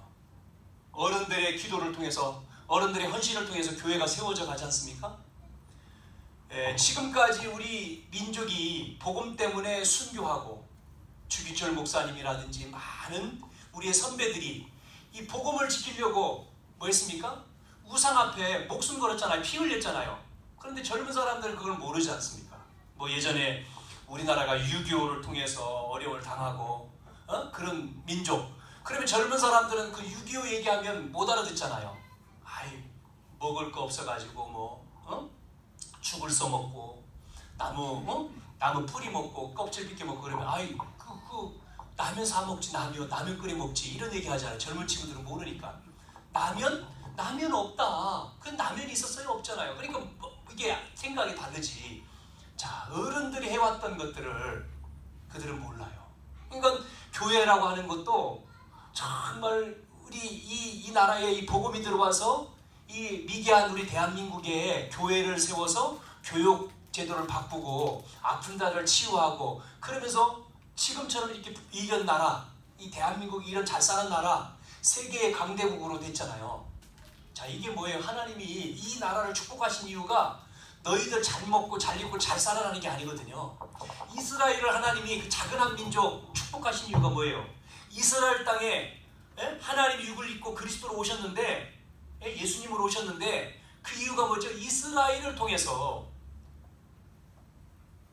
어른들의 기도를 통해서, 어른들의 헌신을 통해서 교회가 세워져 가지 않습니까? 지금까지 우리 민족이 복음 때문에 순교하고 주기철 목사님이라든지 많은 우리의 선배들이 이 복음을 지키려고 뭐 했습니까? 우상 앞에 목숨 걸었잖아요. 피 흘렸잖아요. 그런데 젊은 사람들은 그걸 모르지 않습니까? 뭐 예전에 우리나라가 6.25를 통해서 어려움을 당하고 그런 민족. 그러면 젊은 사람들은 그 6.25 얘기하면 못 알아듣잖아요. 아이, 먹을 거 없어가지고 죽을 써먹고 나무 뿌리 먹고 껍질 벗겨 먹고 그러면 아이 라면 사 먹지. 라면 끓여 먹지. 이런 얘기 하잖아요. 젊은 친구들은 모르니까. 라면 없다. 그 라면이 있었어요? 없잖아요. 그러니까 이게 생각이 다르지. 자, 어른들이 해왔던 것들을 그들은 몰라요. 그러니까 교회라고 하는 것도 정말 우리 이 나라에 이 복음이 들어와서 이 미개한 우리 대한민국에 교회를 세워서 교육 제도를 바꾸고 아픈 자를 치유하고 그러면서 지금처럼 이렇게 이런 나라, 이 대한민국이 이런 잘 사는 나라, 세계의 강대국으로 됐잖아요. 자, 이게 뭐예요? 하나님이 이 나라를 축복하신 이유가 너희들 잘 먹고 잘 입고 잘 살아라는 게 아니거든요. 이스라엘을 하나님이 그 작은 한 민족 축복하신 이유가 뭐예요? 이스라엘 땅에 하나님이 육을 입고 그리스도로 오셨는데, 예수님으로 오셨는데 그 이유가 뭐죠? 이스라엘을 통해서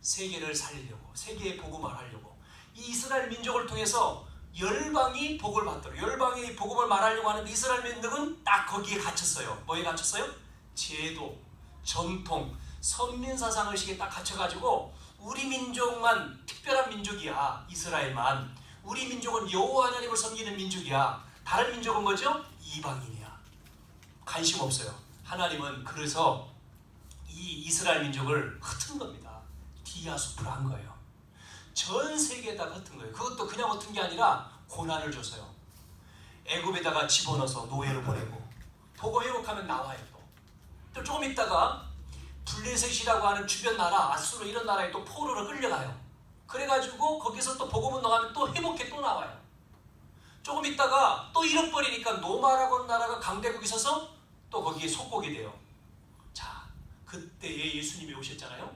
세계를 살리려고, 세계에 복음을 하려고, 이 이스라엘 민족을 통해서 열방이 복을 받도록, 열방이 복음을 말하려고 하는데 이스라엘 민족은 딱 거기에 갇혔어요. 뭐에 갇혔어요? 제도, 전통, 선민사상의식에 딱 갇혀가지고 우리 민족만 특별한 민족이야. 이스라엘만. 우리 민족은 여호와 하나님을 섬기는 민족이야. 다른 민족은 뭐죠? 이방인이야. 관심 없어요. 하나님은 그래서 이 이스라엘 민족을 흩은 겁니다. 디아스포라 한 거예요. 전 세계에다 흩은 거예요. 그것도 그냥 흩은 게 아니라 고난을 줬어요. 애굽에다가 집어넣어서 노예로 보내고, 복음 회복하면 나와요. 또 조금 있다가 블레셋이라고 하는 주변 나라, 아수르 이런 나라에 또 포로로 끌려가요. 그래가지고 거기서 또 복음을 나가면 또 회복해 또 나와요. 조금 있다가 또 잃어버리니까 노마라고 하는 나라가 강대국이 있어서 또 거기에 속국이 돼요. 자, 그때에 예수님이 오셨잖아요.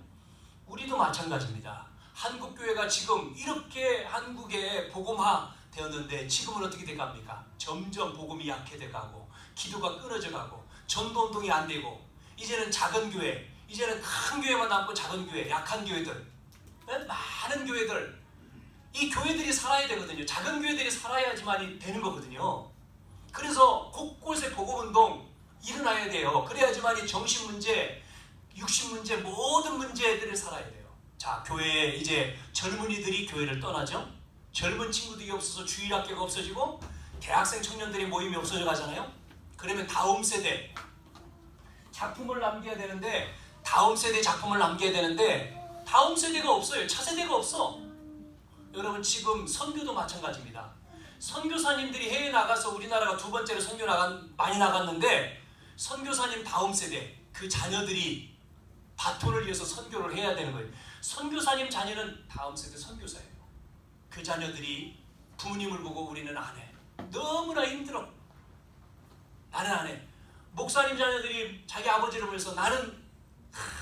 우리도 마찬가지입니다. 한국교회가 지금 이렇게 한국에 복음화 되었는데 지금은 어떻게 돼갑니까? 점점 복음이 약해져가고 기도가 끊어져가고 전도운동이 안 되고 이제는 작은 교회, 이제는 큰 교회만 남고 작은 교회, 약한 교회들, 많은 교회들, 이 교회들이 살아야 되거든요. 작은 교회들이 살아야지만 되는 거거든요. 그래서 곳곳에 복음운동 일어나야 돼요. 그래야지만 이 정신문제, 육신문제, 모든 문제들을 살아야 돼요. 자, 교회에 이제 젊은이들이 교회를 떠나죠. 젊은 친구들이 없어서 주일학교가 없어지고 대학생 청년들의 모임이 없어져 가잖아요. 그러면 다음 세대 작품을 남겨야 되는데 다음 세대 작품을 남겨야 되는데 다음 세대가 없어요. 차세대가 없어. 여러분 지금 선교도 마찬가지입니다. 선교사님들이 해외 나가서 우리나라가 두 번째로 선교 많이 나갔는데 선교사님 다음 세대 그 자녀들이 바톤을 이어서 선교를 해야 되는 거예요. 선교사님 자녀는 다음 세대 선교사예요. 그 자녀들이 부모님을 보고 우리는 안 해. 너무나 힘들어. 나는 안 해. 목사님 자녀들이 자기 아버지를 보면서 나는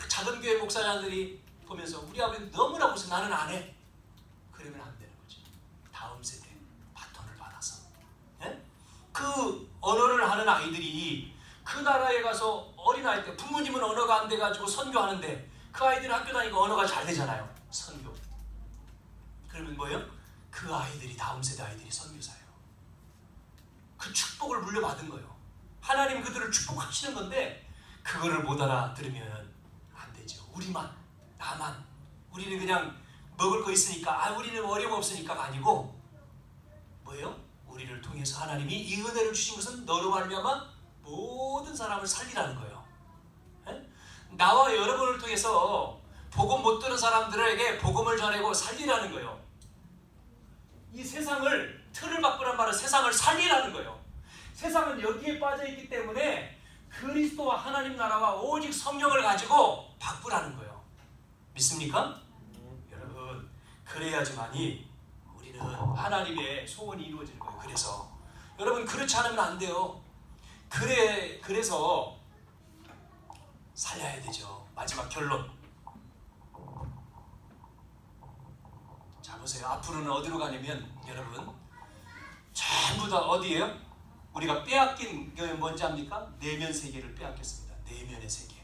작은 교회 목사 자녀들이 보면서 우리 아버지는 너무나 고생 나는 안 해. 그러면 안 되는 거죠. 다음 세대 바톤을 받아서 그 언어를 하는 아이들이 그 나라에 가서 어린아이 때 부모님은 언어가 안 돼가지고 선교하는데 그 아이들은 학교 다니고 언어가 잘 되잖아요. 선교. 그러면 뭐예요? 그 아이들이 다음 세대 아이들이 선교사예요. 그 축복을 물려받은 거예요. 하나님 그들을 축복하시는 건데 그거를 못 알아들으면 안 되죠. 우리만, 나만, 우리는 그냥 먹을 거 있으니까 우리는 어려움 없으니까가 아니고 뭐예요? 우리를 통해서 하나님이 이 은혜를 주신 것은 너로 말미암아 모든 사람을 살리라는 거예요. 나와 여러분을 통해서 복음 못 들은 사람들에게 복음을 전하고 살리라는 거예요. 이 세상을 틀을 바꾸란 말은 세상을 살리라는 거예요. 세상은 여기에 빠져있기 때문에 그리스도와 하나님 나라와 오직 성령을 가지고 바꾸라는 거예요. 믿습니까? 여러분 그래야지만이 우리는 하나님의 소원이 이루어지는 거예요. 그래서 여러분 그렇지 않으면 안 돼요. 그래서 살려야 되죠. 마지막 결론. 자 보세요. 앞으로는 어디로 가냐면 여러분 전부 다 어디예요? 우리가 빼앗긴 게 뭔지 압니까? 내면 세계를 빼앗겼습니다. 내면의 세계.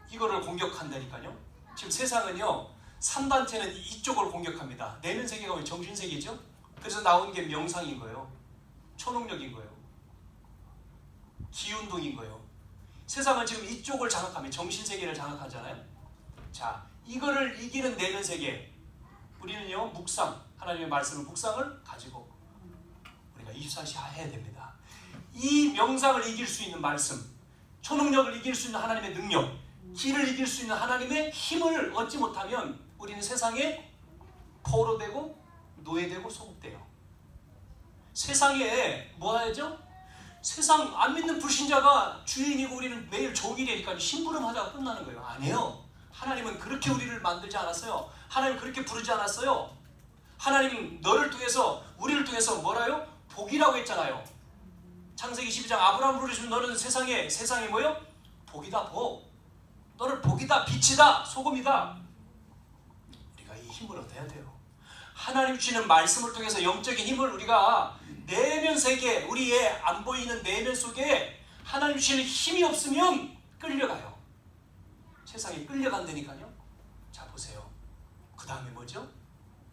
이거를 공격한다니까요. 지금 세상은요 3단체는 이쪽을 공격합니다. 내면 세계가 왜 정신세계죠? 그래서 나온 게 명상인 거예요. 초능력인 거예요. 기운동인 거예요. 세상은 지금 이쪽을 장악하면 정신세계를 장악하잖아요. 자, 이거를 이기는 내면 세계 우리는요 묵상, 하나님의 말씀을 묵상을 가지고 우리가 24시간 해야 됩니다. 이 명상을 이길 수 있는 말씀, 초능력을 이길 수 있는 하나님의 능력, 길을 이길 수 있는 하나님의 힘을 얻지 못하면 우리는 세상에 포로되고 노예되고 소국돼요. 세상에 뭐 하죠? 세상 안 믿는 불신자가 주인이고 우리는 매일 종이되니까 심부름하다가 끝나는 거예요. 아니에요. 하나님은 그렇게 우리를 만들지 않았어요. 하나님 그렇게 부르지 않았어요. 하나님 너를 통해서 우리를 통해서 뭐라요? 복이라고 했잖아요. 창세기 12장 아브라함을 부르시면 너는 세상에 뭐요? 복이다 복. 너는 복이다 빛이다 소금이다. 우리가 이 힘을 얻어야 돼요. 하나님 주시는 말씀을 통해서 영적인 힘을 우리가 내면 세계 우리의 안 보이는 내면 속에 하나님 주시는 힘이 없으면 끌려가요. 세상에 끌려간다니까요. 자 보세요. 그 다음에 뭐죠?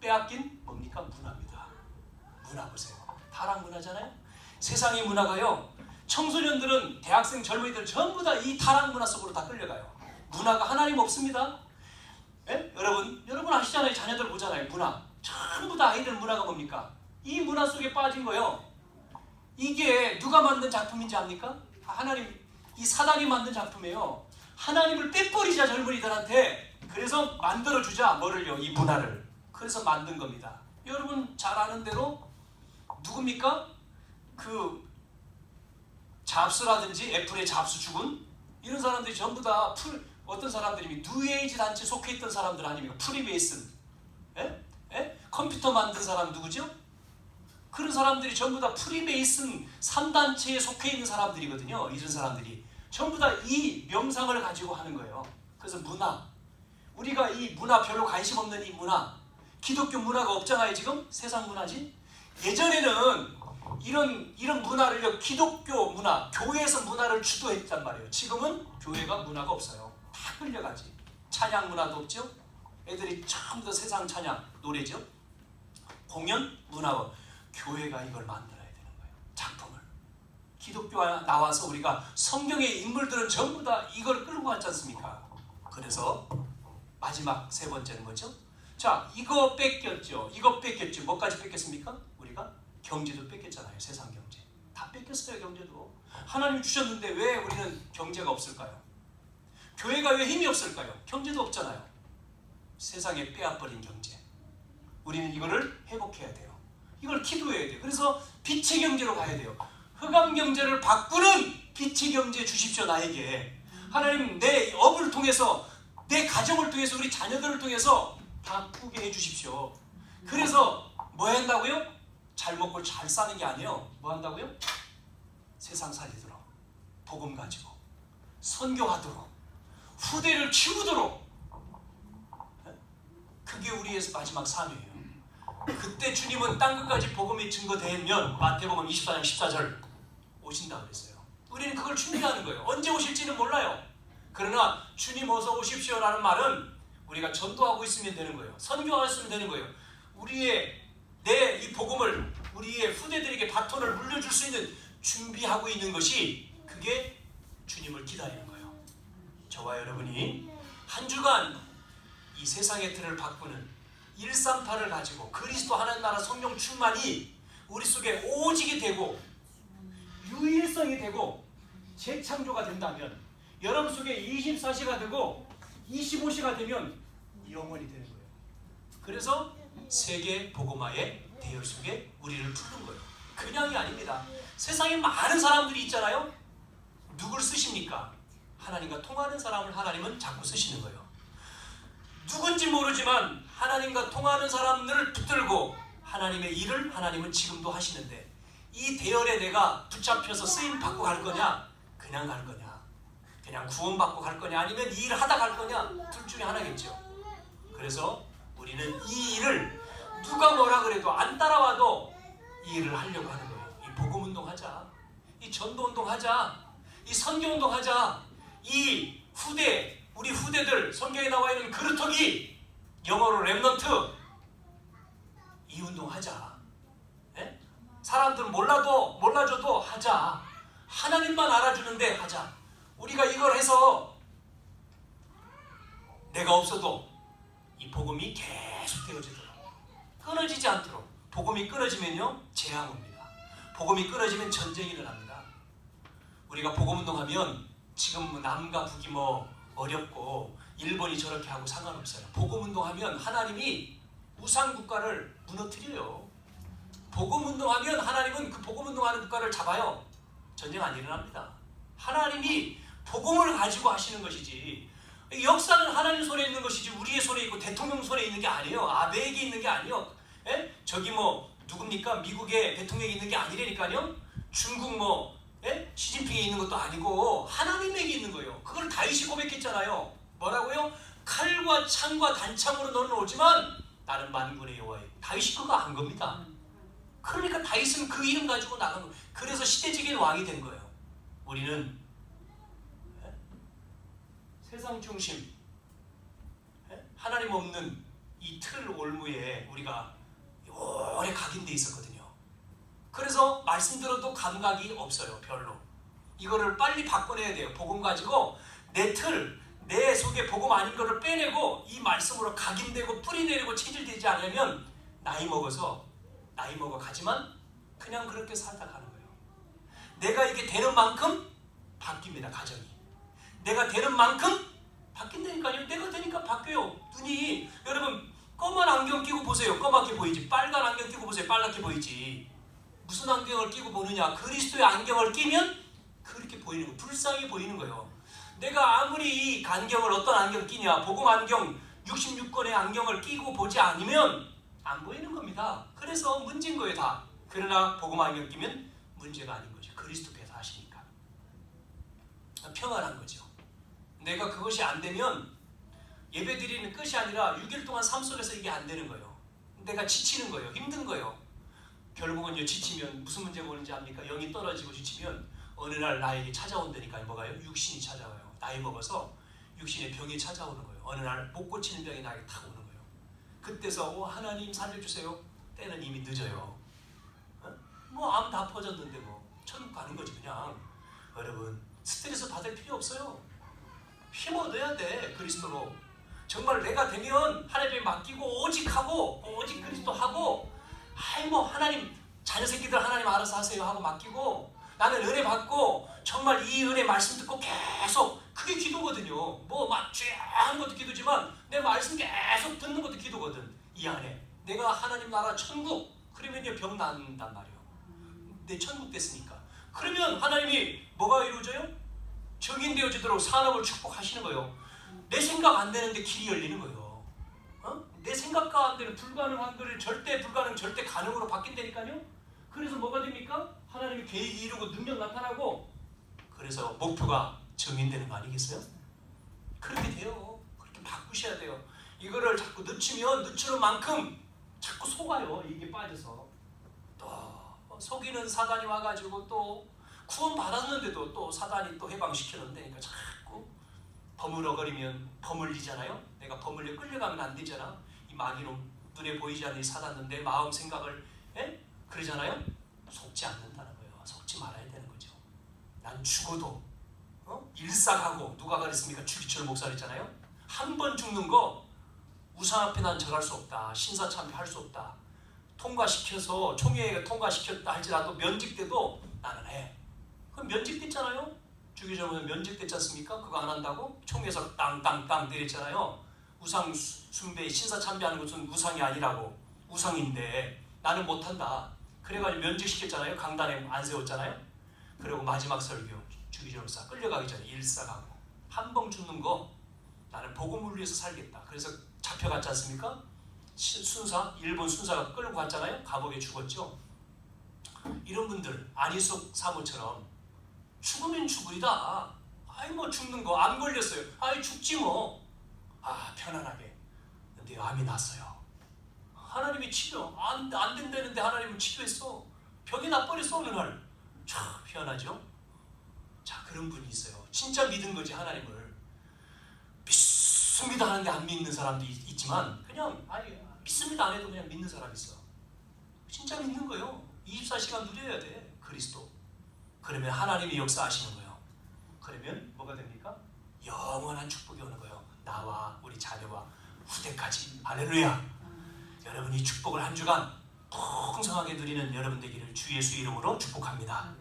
빼앗긴 뭡니까? 문화입니다. 문화 보세요. 타락 문화잖아요. 세상의 문화가요. 청소년들은 대학생 젊은이들 전부 다 이 타락 문화 속으로 다 끌려가요. 문화가 하나님 없습니다. 예? 여러분 아시잖아요. 자녀들 보잖아요. 문화. 전부 다 아이들 문화가 뭡니까? 이 문화 속에 빠진 거예요. 이게 누가 만든 작품인지 압니까? 하나님, 이 사단이 만든 작품이에요. 하나님을 빼버리자 젊은이들한테. 그래서 만들어주자 뭐를요? 이 문화를. 그래서 만든 겁니다. 여러분 잘 아는 대로 누굽니까? 그 잡스라든지 애플의 잡스 죽은 이런 사람들이 전부 다 어떤 사람들이 뉴에이지 단체에 속해 있던 사람들 아닙니까? 프리메이슨. 컴퓨터 만든 사람 누구죠? 그런 사람들이 전부 다 프리메이슨 3단체에 속해 있는 사람들이거든요. 이런 사람들이 전부 다 이 명상을 가지고 하는 거예요. 그래서 문화, 우리가 이 문화 별로 관심 없는 이 문화, 기독교 문화가 없잖아요. 지금 세상 문화지. 예전에는 이런 문화를 기독교 문화, 교회에서 문화를 주도했단 말이에요. 지금은 교회가 문화가 없어요. 다 끌려가지. 찬양 문화도 없죠. 애들이 전부 다 세상 찬양 노래죠. 공연 문화, 교회가 이걸 만들어야 되는 거예요. 작품을. 기독교가 나와서 우리가 성경의 인물들은 전부 다 이걸 끌고 왔지 않습니까? 그래서 마지막 세 번째는 뭐죠? 자, 이거 뺏겼죠. 이거 뺏겼죠. 뭐까지 뺏겼습니까? 우리가 경제도 뺏겼잖아요. 세상 경제. 다 뺏겼어요. 경제도. 하나님 주셨는데 왜 우리는 경제가 없을까요? 교회가 왜 힘이 없을까요? 경제도 없잖아요. 세상에 빼앗버린 경제. 우리는 이거를 회복해야 돼요. 이걸 기도해야 돼요. 그래서 빛의 경제로 가야 돼요. 흑암 경제를 바꾸는 빛의 경제 주십시오. 나에게. 하나님 내 업을 통해서, 내 가정을 통해서, 우리 자녀들을 통해서 바꾸게 해주십시오. 그래서 뭐 한다고요? 잘 먹고 잘 사는 게 아니에요. 뭐 한다고요? 세상 살리도록, 복음 가지고 선교하도록, 후대를 키우도록. 그게 우리의 마지막 삶이에요. 그때 주님은 땅끝까지 복음이 증거되면 마태복음 24장 14절 오신다 그랬어요. 우리는 그걸 준비하는 거예요. 언제 오실지는 몰라요. 그러나 주님 어서 오십시오라는 말은 우리가 전도하고 있으면 되는 거예요. 선교하시면 되는 거예요. 내 이 복음을 우리의 후대들에게 바톤을 물려줄 수 있는 준비하고 있는 것이, 그게 주님을 기다리는 거예요. 저와 여러분이 한 주간 이 세상의 틀을 바꾸는 138을 가지고 그리스도 하나님 나라 성령 충만이 우리 속에 오직이 되고 유일성이 되고 재창조가 된다면, 여러분 속에 24시가 되고 25시가 되면 영원히 되는 거예요. 그래서 세계 복음화의 대열 속에 우리를 부른 거예요. 그냥이 아닙니다. 세상에 많은 사람들이 있잖아요. 누굴 쓰십니까? 하나님과 통하는 사람을 하나님은 자꾸 쓰시는 거예요. 누군지 모르지만 하나님과 통하는 사람들을 붙들고 하나님의 일을 하나님은 지금도 하시는데, 이 대열에 내가 붙잡혀서 쓰임 받고 갈 거냐, 그냥 갈 거냐, 그냥 구원 받고 갈 거냐, 아니면 이 일을 하다 갈 거냐, 둘 중에 하나겠죠. 그래서 우리는 이 일을 누가 뭐라 그래도 안 따라와도 이 일을 하려고 하는 거예요. 이 복음운동 하자, 이 전도운동 하자, 이 선교운동 하자, 이 후대, 우리 후대들, 성경에 나와 있는 그루터기, 영어로 렘넌트, 이 운동 하자. 네? 사람들은 몰라줘도 하자. 하나님만 알아주는데 하자. 우리가 이걸 해서 내가 없어도 이 복음이 계속 되어지도록, 끊어지지 않도록. 복음이 끊어지면요, 재앙 옵니다. 복음이 끊어지면 전쟁이 일어납니다. 우리가 복음운동하면 지금 남과 북이 어렵고 일본이 저렇게 하고 상관없어요. 복음운동하면 하나님이 우상국가를 무너뜨려요. 복음운동하면 하나님은 그 복음운동하는 국가를 잡아요. 전쟁 안 일어납니다. 하나님이 복음을 가지고 하시는 것이지, 역사는 하나님 손에 있는 것이지 우리의 손에 있고 대통령 손에 있는 게 아니에요. 아베에게 있는 게 아니에요. 저기 누굽니까? 미국의 대통령이 있는 게 아니라니까요. 중국 시진핑이 있는 것도 아니고 하나님에게 있는 거예요. 그걸 다윗이 고백했잖아요. 뭐라고요? 칼과 창과 단창으로 너는 오지만 나는 만군의 여호와의. 다윗이 그거 안 겁니다. 그러니까 다윗은 그 이름 가지고 나간 거예요. 그래서 시대적인 왕이 된 거예요. 우리는 세상 중심, 하나님 없는 이 틀 올무에 우리가 오래 각인돼 있었거든요. 그래서 말씀 들어도 감각이 없어요. 별로. 이거를 빨리 바꿔내야 돼요. 복음 가지고 내 속에 복음 아닌 거를 빼내고 이 말씀으로 각인되고 뿌리내리고 체질되지 않으면 나이 먹어 가지만 그냥 그렇게 살다 가는 거예요. 내가 이게 되는 만큼 바뀝니다. 가정이. 내가 되는 만큼 바뀐다니까요. 내가 되니까 바뀌어요. 눈이, 여러분 검은 안경 끼고 보세요. 검맣게 보이지. 빨간 안경 끼고 보세요. 빨갛게 보이지. 무슨 안경을 끼고 보느냐? 그리스도의 안경을 끼면 그렇게 보이는 거예요. 불쌍히 보이는 거예요. 내가 아무리 이 안경을, 어떤 안경 끼냐, 복음 안경 66권의 안경을 끼고 보지 않으면 안 보이는 겁니다. 그래서 문제인 거예요, 다. 그러나 복음 안경 끼면 문제가 아닌 거죠. 그리스도께서 하시니까. 평안한 거죠. 내가 그것이 안 되면 예배드리는 끝이 아니라 6일 동안 삶 속에서 이게 안 되는 거예요. 내가 지치는 거예요. 힘든 거예요. 결국은 지치면 무슨 문제가 오는지 압니까? 영이 떨어지고 지치면 어느 날 나에게 찾아온다니까요. 뭐가요? 육신이 찾아와요. 나이 먹어서 육신의 병이 찾아오는 거예요. 어느 날 못 고치는 병이 나에게 탁 오는 거예요. 그때서 하나님 살려주세요. 때는 이미 늦어요. 뭐 암 다 퍼졌는데 뭐 천국 가는 거지 그냥. 여러분 스트레스 받을 필요 없어요. 힘 얻어야 돼. 그리스도로. 정말 내가 되면 하나님께 맡기고 오직 하고 오직 그리스도 하고 뭐 하나님 자녀 새끼들 하나님 알아서 하세요 하고 맡기고 나는 은혜 받고 정말 이 은혜 말씀 듣고 계속 그게 기도거든요. 뭐 막 죄하는 것도 기도지만 내 말씀 계속 듣는 것도 기도거든. 이 안에 내가 하나님 나라 천국 그러면 병 낫는단 말이에요. 내 천국 됐으니까. 그러면 하나님이 뭐가 이루어져요? 정인되어지도록 산업을 축복하시는 거예요. 내 생각 안 되는데 길이 열리는 거예요. 내 생각과 안 되는 불가능한 것을 절대 불가능 절대 가능으로 바뀐다니까요. 그래서 뭐가 됩니까? 하나님의 계획이 이루고 능력 나타나고 그래서 목표가 정인되는 거 아니겠어요? 그렇게 돼요. 그렇게 바꾸셔야 돼요. 이거를 자꾸 늦추면 늦추는 만큼 자꾸 속아요. 이게 빠져서 또 속이는 사단이 와가지고 또 구원 받았는데도 또 사단이 또 해방시켜놓는다니까 자꾸 버물어거리면 버물리잖아요. 내가 버물려 끌려가면 안 되잖아. 이 마귀는 눈에 보이지 않는 이 사단은 내 마음 생각을 그러잖아요. 속지 않는다는 거예요. 속지 말아야 되는 거죠. 난 죽어도 일사가고 누가 그랬습니까? 주기철 목사 했잖아요. 한 번 죽는 거 우상 앞에 난 절할 수 없다. 신사참배 할 수 없다. 통과시켜서 총회가 통과시켰다 할지라도 면직돼도 나는 해. 그럼 면직됐잖아요. 주기적으로 면직됐지 않습니까? 그거 안 한다고 총회에서 땅땅땅 내렸잖아요. 우상 숭배 신사참배하는 것은 우상이 아니라고. 우상인데 나는 못한다. 그래가지고 면직시켰잖아요. 강단에 안 세웠잖아요. 그리고 마지막 설교 주기적으로 끌려가기 전에 일사가고 한 번 죽는 거 나는 복음을 위해서 살겠다. 그래서 잡혀갔지 않습니까? 순사 일본 순사가 끌고 갔잖아요. 감옥에 죽었죠. 이런 분들 안희석 사모처럼 죽으면 죽으리다. 아이 뭐 죽는 거 암 걸렸어요. 아이 죽지 뭐. 편안하게. 근데 암이 났어요. 하나님이 치료 안 된다는데 하나님은 치료했어. 병이 나버렸어 어느 날. 참 희한하죠. 자 그런 분이 있어요. 진짜 믿은 거지 하나님을. 믿습니다 하는데 안 믿는 사람도 있지만 그냥 믿습니다 안 해도 그냥 믿는 사람 있어. 진짜 믿는 거예요. 24시간 누려야 돼. 그리스도. 그러면 하나님이 역사하시는 거예요. 그러면 뭐가 됩니까? 영원한 축복이 오는 거예요. 나와 우리 자녀와 후대까지. 할렐루야. 여러분이 축복을 한 주간 풍성하게 누리는 여러분 되기를 주 예수 이름으로 축복합니다.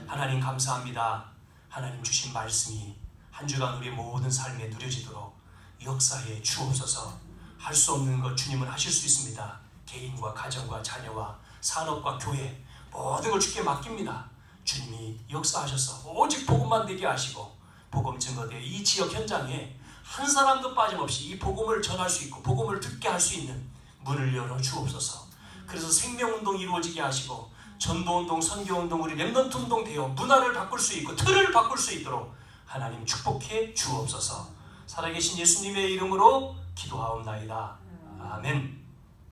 하나님 감사합니다. 하나님 주신 말씀이 한 주간 우리 모든 삶에 누려지도록 역사에 주옵소서. 할 수 없는 것 주님은 하실 수 있습니다. 개인과 가정과 자녀와 산업과 교회 모든 걸 주께 맡깁니다. 주님이 역사하셔서 오직 복음만 되게 하시고 복음 증거되어 이 지역 현장에 한 사람도 빠짐없이 이 복음을 전할 수 있고 복음을 듣게 할 수 있는 문을 열어 주옵소서. 그래서 생명운동 이루어지게 하시고 전도운동, 선교운동, 우리 렘넌트 운동 되어 문화를 바꿀 수 있고 틀을 바꿀 수 있도록 하나님 축복해 주옵소서. 살아계신 예수님의 이름으로 기도하옵나이다. 아멘.